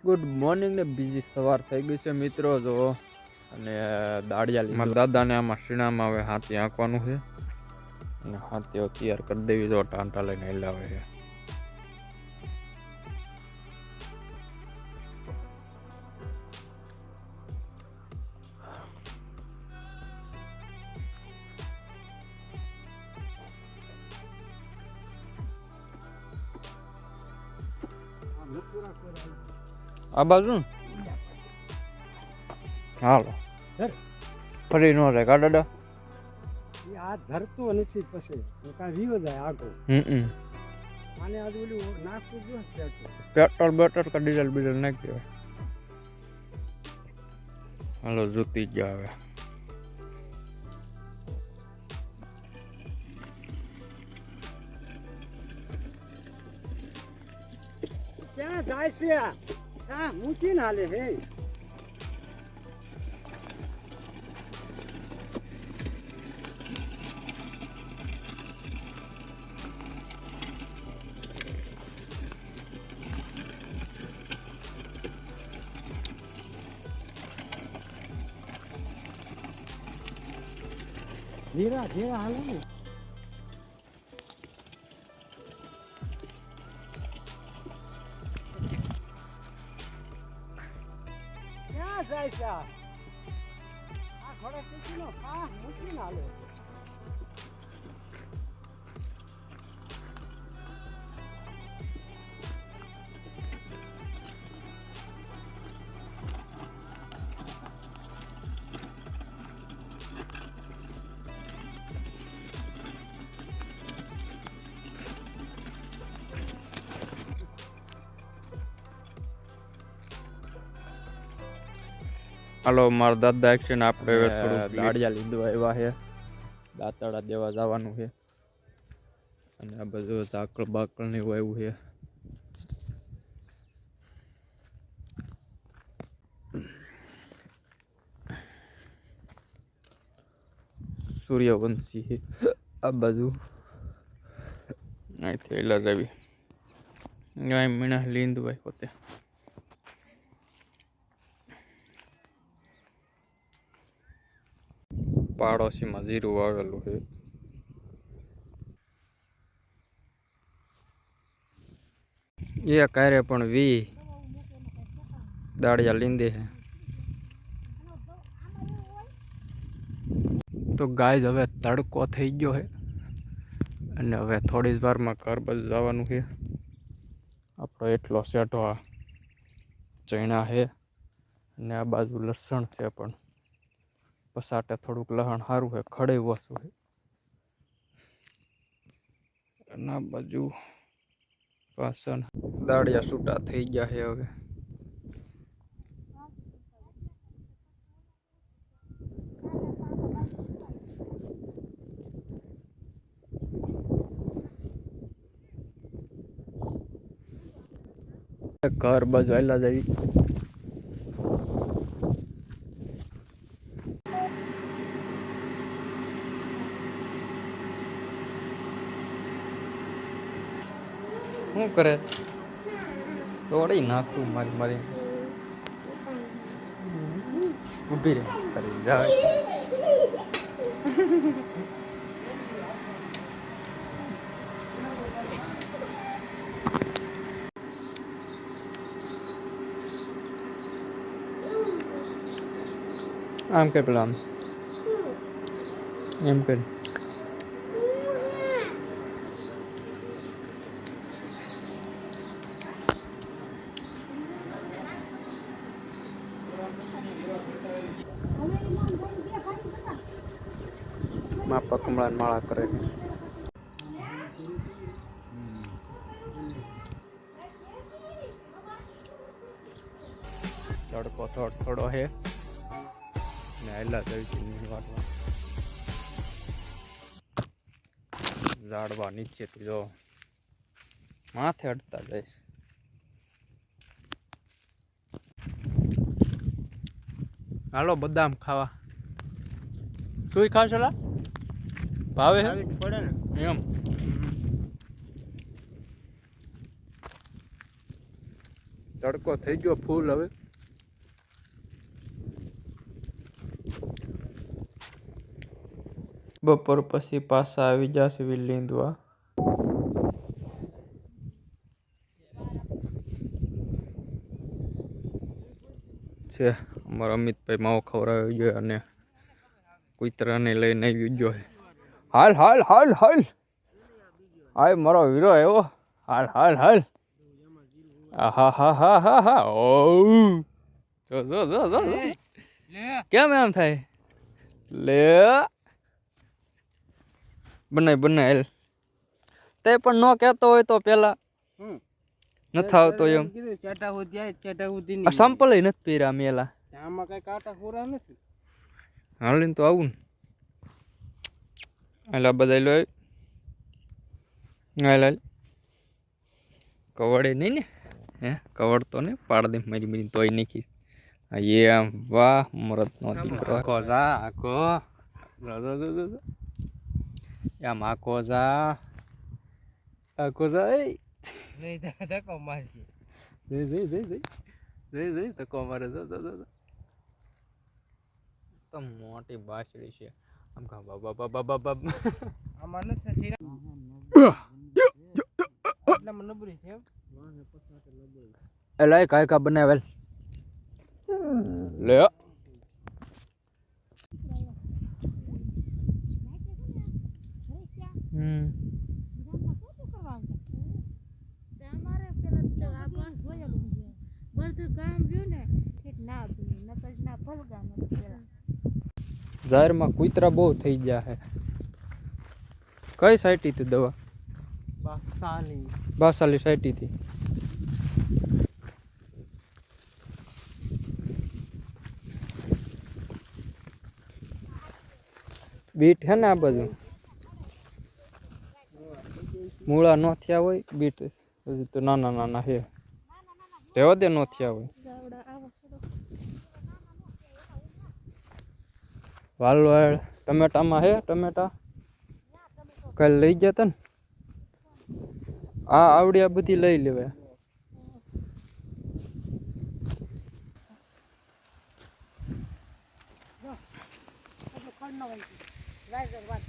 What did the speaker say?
Good morning ને બીજી સવાર થઈ ગઈ છે મિત્રો. જો અને દાડિયા મારા દાદાને આમાં શીણામાં હવે હાથી આંકવાનું છે અને હાથીઓ તૈયાર કરી દેવી. જો ટાંટા લઈને હલાવે છે. આ બાજુ હાલો ફરી નો રે કા દાદા આ ધરતું નથી પછી કાંઈ વીવ જાય આગળ. આને આજુ ઓલું નાખવું જોઈએ પેટ્રોલ બેટર કે ડીઝલ બીઝલ નાખી દેવાય. હાલો જૂતી જ આવે. ક્યાં જાય છે? હા મૂકીને હાલે હે. ધીરા ધીરા હાલે ને. ક્યાં જાય છે? આ ઘોડે મૂકીનો હા મૂકીને હાલે. હાલો મારા દાદા એક્શન આપણે દાડિયા લીધું આવ્યા છે. દાંતડા દેવા જવાનું છે અને આ બધું ઝાકળ બાકળ ને એવું આવ્યું છે. સૂર્યવંશી છે આ બાજુ અહીંથી એલા જ આવી મીણા લીંદભાઈ પોતે. પાડોશીમાં જીરું વાવેલું છે. એ ક્યારે પણ દાડિયા લીંદે છે. તો ગાય હવે તડકો થઈ ગયો છે અને હવે થોડી જ વારમાં ઘર બાજુ જવાનું છે. આપણો એટલો સેટો આ ચણા છે અને આ બાજુ લસણ છે પણ પસાટે થોડુંક લહણ સારું છે. ખડે ઓછું છે અને આ બાજુ પાછળ દાડિયા છૂટા થઈ ગયા છે. હવે ઘર બાજુ આવેલા જવી. શું કરે તોડી નાખું મારી મારી ઊભી રહે કરી જાય. આમ કે પેલા એમ કરી માપા કમળા માળા કરે. તડકો થોડો છે ને આયલા જઈ વાટવા ઝાડવા નીચેથી જો માથે અડતા જઈશ. હાલો બદામ ખાવા. શું ખાશો લા ભાવે પડે ને એમ તડકો થઈ ગયો ફૂલ હવે. બપોર પછી પાછા આવી જશે લીંદવા. છે અમારો અમિતભાઈ માવો ખવડાવી ગયો અને કૂતરાને લઈને આવી ગયો. હાલ હાલ હાલ હાલ હાય મારો વીરો આવ્યો. હાલ હાલ હાલ. હા હા હા હા હા. ઓ જો જો જો જો કેમ એમ થાય? લે બનાય બનાય હાલ. તે પણ ન કહેતો હોય તો પેલા નથી આવતો એમ. સંપલ નથી પીરા મેલા. આમાં કઈ કાંટા પૂરા નથી. હાલીને તો આવું ને. હાલ બધા લો હાલ હાલ. કવડે નહીં ને? હે કવડ તો ને પાડ દે મારી મારી તોય નાખીશ. એમ વાહ મરદ નો દીકરો. આખો જા આખો. એમ આખો જા આખો જા. ધક્કો મારશે. જઈ જઈ જઈ જઈ જઈ જઈ ધક્કો મારે. જો જો જો તો મોટી બાસડી છે. આમ કા બાબા બાબા બાબા. આમાં નથી આટલામાં નબળી છે. એલા કાય કા બનાવેલ લે. જાહેરમાં કૂતરા બહુ થઈ ગયા હે. કઈ સાઈટી હતી દવા? બાસાલી સાઈટી હતી. બીટ હે ને આ બધું મૂળા નો થયા હોય બીટ હજી તો નાના નાના હે. તેવા દે નો થયા હોય. વાલ ટમેટામાં હે ટમેટા કાલે લઈ ગયા તા ને. આ આવડિયા બધી લઈ લેવાય. વાત